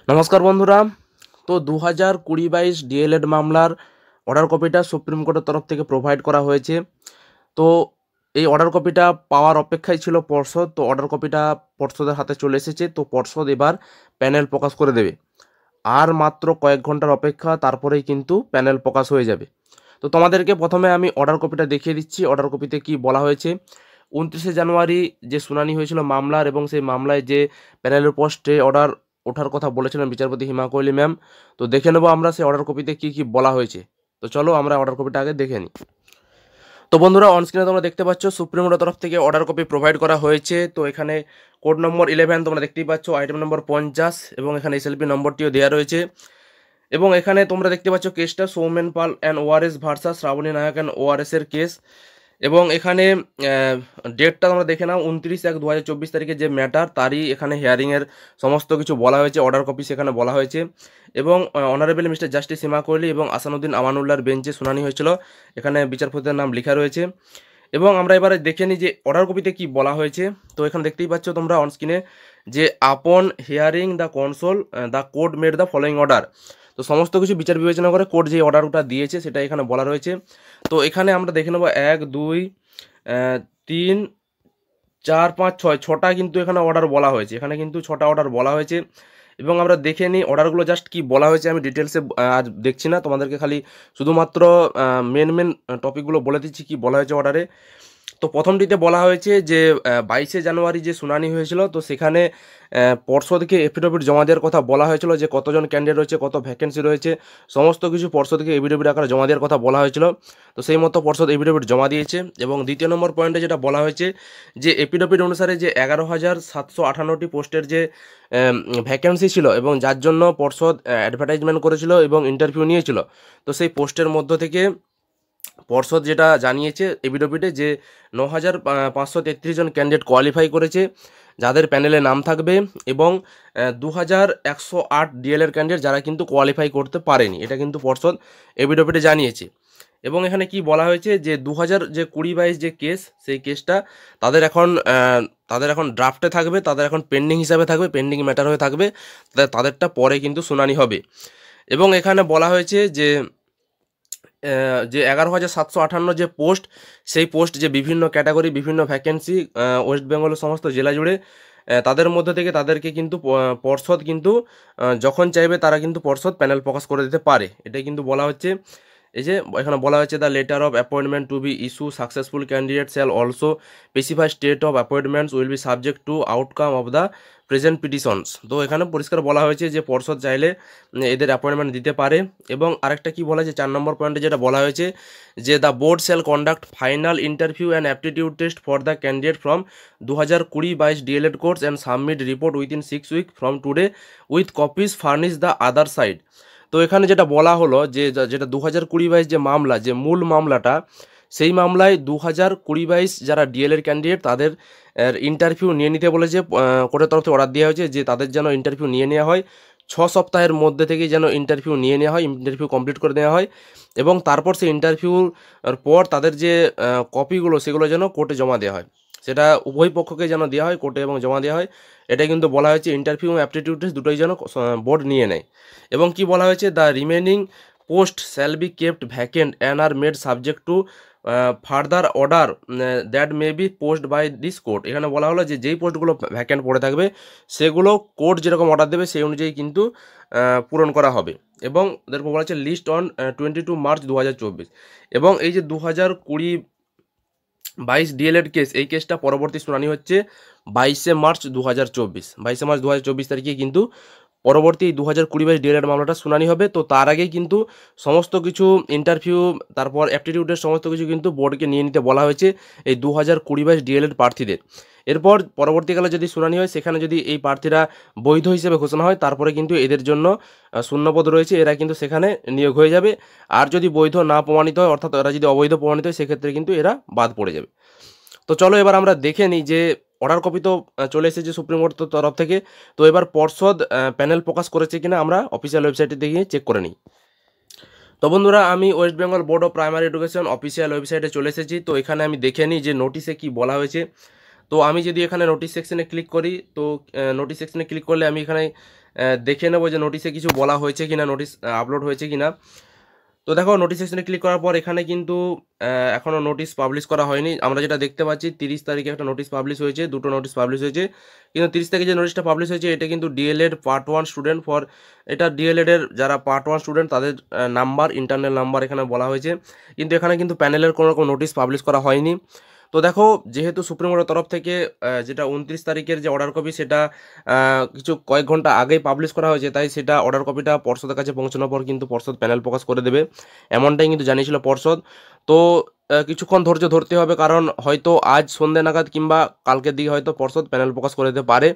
নমস্কার বন্ধুরা। তো 2020-22 ডিএলএড মামলার অর্ডার কপিটা সুপ্রিম কোর্টের তরফ থেকে প্রোভাইড করা হয়েছে। তো এই অর্ডার কপিটা পাওয়ার অপেক্ষায় ছিল পর্ষদ। তো অর্ডার কপিটা পর্ষদের হাতে চলে এসেছে। তো পর্ষদ এবার প্যানেল প্রকাশ করে দেবে। আর মাত্র কয়েক ঘন্টার অপেক্ষা, তারপরেই কিন্তু প্যানেল প্রকাশ হয়ে যাবে। তো তোমাদেরকে প্রথমে আমি অর্ডার কপিটা দেখিয়ে দিচ্ছি। অর্ডার কপিতে কি বলা হয়েছে: 29শে জানুয়ারি যে শুনানি হয়েছিল মামলার, এবং সেই মামলায় যে প্যানেলের পোস্টে অর্ডার ওঠার কথা বলেছিলেন বিচারপতি হিমা কোহলি ম্যাম। তো দেখে নেবো আমরা সেই অর্ডার কপিতে কি কি বলা হয়েছে। তো চলো আমরা অর্ডার কপিটা আগে দেখে নিই। তো বন্ধুরা, অনস্ক্রিনে তোমরা দেখতে পাচ্ছ সুপ্রিম কোর্টের তরফ থেকে অর্ডার কপি প্রোভাইড করা হয়েছে। তো এখানে কোড নম্বর 11 তোমরা দেখতেই পাচ্ছ, আইটেম নম্বর 50, এবং এখানে এসএলপি নম্বরটিও দেওয়া রয়েছে। এবং এখানে তোমরা দেখতে পাচ্ছ কেসটা Soumen Pal and ORS versus Shrabani Nayak and ORS এর কেস। এবং এখানে ডেটটা তোমরা দেখে নাও, 29/1/2024 তারিখে যে ম্যাটার তারই এখানে হিয়ারিংয়ের সমস্ত কিছু বলা হয়েছে, অর্ডার কপি সেখানে বলা হয়েছে। এবং অনারেবল মিস্টার জাস্টিস হিমা কোহলি এবং আসানুদ্দিন আমানুল্লাহর বেঞ্চে শুনানি হয়েছিল, এখানে বিচারপতির নাম লেখা রয়েছে। এবং আমরা এবারে দেখে নিই যে অর্ডার কপিতে কি বলা হয়েছে। তো এখানে দেখতেই পাচ্ছ তোমরা অনস্ক্রিনে যে আপন hearing the console the court made the following order. তো সমস্ত কিছু বিচার বিবেচনা করে কোর্ট যে অর্ডারটা দিয়েছে সেটা এখানে বলা রয়েছে। তো এখানে আমরা দেখে নেব 1, 2, 3, 4, 5, 6, 6টা কিন্তু এখানে অর্ডার বলা হয়েছে। এখানে কিন্তু 6টা অর্ডার বলা হয়েছে। এবং আমরা দেখে নিই অর্ডারগুলো জাস্ট কি বলা হয়েছে। আমি ডিটেলসে আজ দেখছি না, তোমাদেরকে খালি শুধুমাত্র মেন মেন টপিকগুলো বলে দিচ্ছি কি বলা হয়েছে অর্ডারে। তো প্রথমটিতে বলা হয়েছে যে 22শে জানুয়ারি যে শুনানি হয়েছিল, তো সেখানে পর্ষদকে এফিডেভিট জমা দেওয়ার কথা বলা হয়েছিল, যে কতজন ক্যান্ডিডেট রয়েছে, কত ভ্যাকেন্সি রয়েছে, সমস্ত কিছু পর্ষদকে এফিডেভিট আকারে জমা দেওয়ার কথা বলা হয়েছিল। তো সেই মতো পর্ষদ এফিডেভিট জমা দিয়েছে। এবং দ্বিতীয় নম্বর পয়েন্টে যেটা বলা হয়েছে যে এফিডেভিট অনুসারে যে 11,758টি পোস্টের যে ভ্যাকেন্সি ছিল এবং যার জন্য পর্ষদ অ্যাডভার্টাইজমেন্ট করেছিল এবং ইন্টারভিউ নিয়েছিল, তো সেই পোস্টের মধ্য থেকে পর্ষদ যেটা জানিয়েছে এফিডেভিটে যে 9,533 জন ক্যান্ডিডেট কোয়ালিফাই করেছে, যাদের প্যানেলে নাম থাকবে, এবং 2,108 ডিএলএর ক্যান্ডিডেট যারা কিন্তু কোয়ালিফাই করতে পারেনি, এটা কিন্তু পর্ষদ এফিডেভিটে জানিয়েছে। এবং এখানে কি বলা হয়েছে যে 2020-22 যে কেস, সেই কেসটা তাদের এখন ড্রাফটে থাকবে, তাদের এখন পেন্ডিং হিসাবে থাকবে, পেন্ডিং ম্যাটার হয়ে থাকবে, তাদেরটা পরে কিন্তু শুনানি হবে। এবং এখানে বলা হয়েছে যে 11,758 যে পোস্ট, সেই পোস্ট যে বিভিন্ন ক্যাটাগরি, বিভিন্ন ভ্যাকেন্সি ওয়েস্ট বেঙ্গলের সমস্ত জেলা জুড়ে, তাদের মধ্যে থেকে তাদেরকে কিন্তু পর্ষদ কিন্তু যখন চাইবে তারা কিন্তু পর্ষদ প্যানেল প্রকাশ করে দিতে পারে, এটাই কিন্তু বলা হচ্ছে। এই যে এখানে বলা হয়েছে the letter of appointment to be issue successful candidate shall also specify state of appointments will be subject to outcome of the present petitions. তো এখানে পরিষ্কার বলা হয়েছে যে পর্ষদ চাইলে এদের অ্যাপয়েন্টমেন্ট দিতে পারে। এবং আরেকটা কি বলা হয়েছে 4 নম্বর পয়েন্টে যেটা বলা হয়েছে যে the board shall conduct final interview and aptitude test for the candidate from 2020-22 DElEd course and submit report within 6 week from today with copies furnish the other side. তো এখানে যেটা বলা হলো যে যেটা 2020-22 যে মামলা, যে মূল মামলাটা, সেই মামলায় 2020-22 যারা ডিএলএড ক্যান্ডিডেট তাদের ইন্টারভিউ নিয়ে নিতে বলেছে। কোর্টের তরফ থেকে অর্ডার দেওয়া হয়েছে যে তাদের যেন ইন্টারভিউ নিয়ে নেওয়া হয়, 6 সপ্তাহের মধ্যে থেকে যেন ইন্টারভিউ নিয়ে নেওয়া হয়, ইন্টারভিউ কমপ্লিট করে দেওয়া হয়। এবং তারপর সেই ইন্টারভিউর পর তাদের যে কপিগুলো সেগুলো যেন কোর্টে জমা দেওয়া হয়, সেটা উভয় পক্ষকে যেন দেওয়া হয় কোর্টে এবং জমা দেওয়া হয়। এটা কিন্তু বলা হয়েছে ইন্টারভিউ এবং অ্যাপটিটিউড টেস্ট দুটোই যেন বোর্ড নিয়ে নেয়। এবং কি বলা হয়েছে the remaining post shall be kept vacant and are made subject to further order that may be post by this court. এখানে বলা হলো যে যেই পোস্টগুলো ভ্যাকেন্ট পড়ে থাকবে সেগুলো কোর্ট যেরকম অর্ডার দেবে সেই অনুযায়ী কিন্তু পূরণ করা হবে। এবং তারপর বলা হচ্ছে লিস্ট অন 22 মার্চ 2024। এবং এই যে 2020-22 ডিএলএড কেস, এই কেসটা পরবর্তী শুনানি হচ্ছে 22শে মার্চ 2024। 22শে মার্চ 2024 তারিখে কিন্তু পরবর্তী 2020-22 ডিএলএড মামলাটা শুনানি হবে। তো তার আগেই কিন্তু সমস্ত কিছু ইন্টারভিউ, তারপর অ্যাপটিটিউডের সমস্ত কিছু কিন্তু বোর্ডকে নিয়ে নিতে বলা হয়েছে এই 2020-22 ডিএলএড প্রার্থীদের। এরপর পরবর্তীকালে যদি শুনানি হয়, সেখানে যদি এই প্রার্থীরা বৈধ হিসেবে ঘোষণা হয়, তারপরে কিন্তু এদের জন্য শূন্যপদ রয়েছে, এরা কিন্তু সেখানে নিয়োগ হয়ে যাবে। আর যদি বৈধ না প্রমাণিত হয়, অর্থাৎ এরা যদি অবৈধ প্রমাণিত হয়, সেক্ষেত্রে কিন্তু এরা বাদ পড়ে যাবে। তো চলো এবার আমরা দেখে নিই যে অর্ডার কপি তো চলে এসেছে সুপ্রিম কোর্টের তরফ থেকে। তো এবার পর্ষদ প্যানেল প্রকাশ করেছে কিনা আমরা অফিসিয়াল ওয়েবসাইটে গিয়ে চেক করে নিই। তো বন্ধুরা, আমি West Bengal board of primary education official ওয়েবসাইটে চলে এসেছি। তো এখানে আমি দেখে নিই যে নোটিশে কি বলা হয়েছে। তো আমি যদি এখানে নোটিশ সেকশনে ক্লিক করি, তো নোটিশ সেকশনে ক্লিক করলে আমি এখানে দেখে নেবো যে নোটিশে কিছু বলা হয়েছে কিনা, নোটিশ আপলোড হয়েছে কিনা। তো দেখো নোটিশ সেকশনে ক্লিক করার পর এখানে কিন্তু এখনও নোটিশ পাবলিশ করা হয়নি। আমরা যেটা দেখতে পাচ্ছি 30 তারিখে একটা নোটিশ পাবলিশ হয়েছে, দুটো নোটিশ পাবলিশ হয়েছে, কিন্তু 30 তারিখে যে নোটিশটা পাবলিশ হয়েছে এটা কিন্তু ডিএলএড পার্ট 1 স্টুডেন্ট ফর, এটা ডিএলএড এর যারা পার্ট 1 স্টুডেন্ট তাদের নাম্বার, ইন্টারনাল নাম্বার এখানে বলা হয়েছে, কিন্তু এখানে কিন্তু প্যানেলের কোনো রকম নোটিশ পাবলিশ করা হয়নি। তো দেখো যেহেতু সুপ্রিম কোর্টের তরফ থেকে যেটা 29 তারিখের যে অর্ডার কপি সেটা কিছু কয়েক ঘন্টা আগেই পাবলিশ করা হয়েছে, তাই সেটা অর্ডার কপিটা পর্ষদের কাছে পৌঁছানোর পর কিন্তু পর্ষদ প্যানেল প্রকাশ করে দেবে, এমনটাই কিন্তু জানিয়েছিল পর্ষদ। তো কিছুক্ষণ ধৈর্য ধরতে হবে, কারণ হয়তো আজ সন্ধ্যে নাগাদ কিংবা কালকের দিকে হয়তো পর্ষদ প্যানেল প্রকাশ করে দিতে পারে,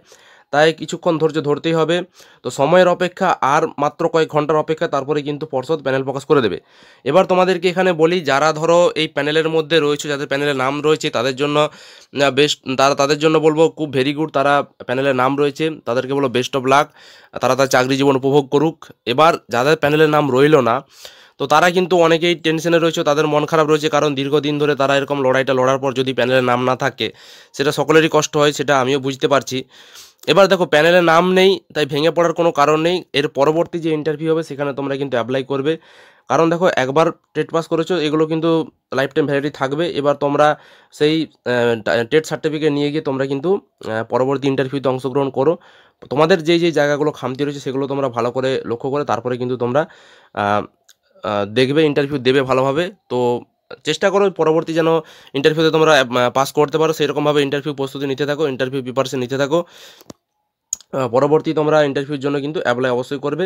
তাই কিছুক্ষণ ধৈর্য ধরতেই হবে। তো সময়ের অপেক্ষা, আর মাত্র কয়েক ঘন্টার অপেক্ষা, তারপরে কিন্তু পর্ষদ প্যানেল প্রকাশ করে দেবে। এবার তোমাদেরকে এখানে বলি, যারা ধরো এই প্যানেলের মধ্যে রয়েছে, যাদের প্যানেলের নাম রয়েছে তাদের জন্য বেস্ট, তাদের জন্য বলবো খুব ভেরি গুড, তারা প্যানেলের নাম রয়েছে তাদেরকে বলবো বেস্ট অফ লাক, তারা তার চাকরি জীবন উপভোগ করুক। এবার যাদের প্যানেলের নাম রইল না, তো তারা কিন্তু অনেকেই টেনশনে রয়েছে, তাদের মন খারাপ রয়েছে, কারণ দীর্ঘদিন ধরে তারা এরকম লড়াইটা লড়ার পর যদি প্যানেলের নাম না থাকে সেটা সকলেরই কষ্ট হয়, সেটা আমিও বুঝতে পারছি। এবার দেখো প্যানেলের নাম নেই তাই ভেঙে পড়ার কোনো কারণ নেই, এর পরবর্তী যে ইন্টারভিউ হবে সেখানে তোমরা কিন্তু অ্যাপ্লাই করবে, কারণ দেখো একবার টেট পাস করেছো এগুলো কিন্তু লাইফ টাইম ভ্যালিডিটি থাকবে। এবার তোমরা সেই টেট সার্টিফিকেট নিয়ে গিয়ে তোমরা কিন্তু পরবর্তী ইন্টারভিউতে অংশগ্রহণ করো। তোমাদের যেই যেই জায়গাগুলো খামতি রয়েছে সেগুলো তোমরা ভালো করে লক্ষ্য করে তারপরে কিন্তু তোমরা দেখবে, ইন্টারভিউ দেবে ভালোভাবে। তো চেষ্টা করো পরবর্তী যেন ইন্টারভিউতে তোমরা পাস করতে পারো, সেরকমভাবে ইন্টারভিউ প্রস্তুতি নিতে থাকো, ইন্টারভিউ প্রিপারেশন নিতে থাকো। পরবর্তী তোমরা ইন্টারভিউর জন্য কিন্তু অ্যাপ্লাই অবশ্যই করবে।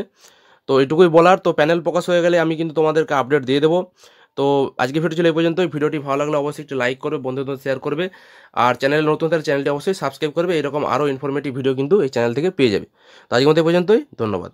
তো এটুকুই বলার। তো প্যানেল প্রকাশ হয়ে গেলে আমি কিন্তু তোমাদেরকে আপডেট দিয়ে দেবো। তো আজকে ভিডিও ছিল এই পর্যন্তই। ভিডিওটি ভালো লাগলে অবশ্যই একটু লাইক করবে, বন্ধুদের শেয়ার করবে, আর চ্যানেল নতুন তাহলে চ্যানেলটি অবশ্যই সাবস্ক্রাইব করবে। এরকম আরও ইনফরমেটিভ ভিডিও কিন্তু এই চ্যানেল থেকে পেয়ে যাবে। তো আজকের মতো এই পর্যন্তই, ধন্যবাদ।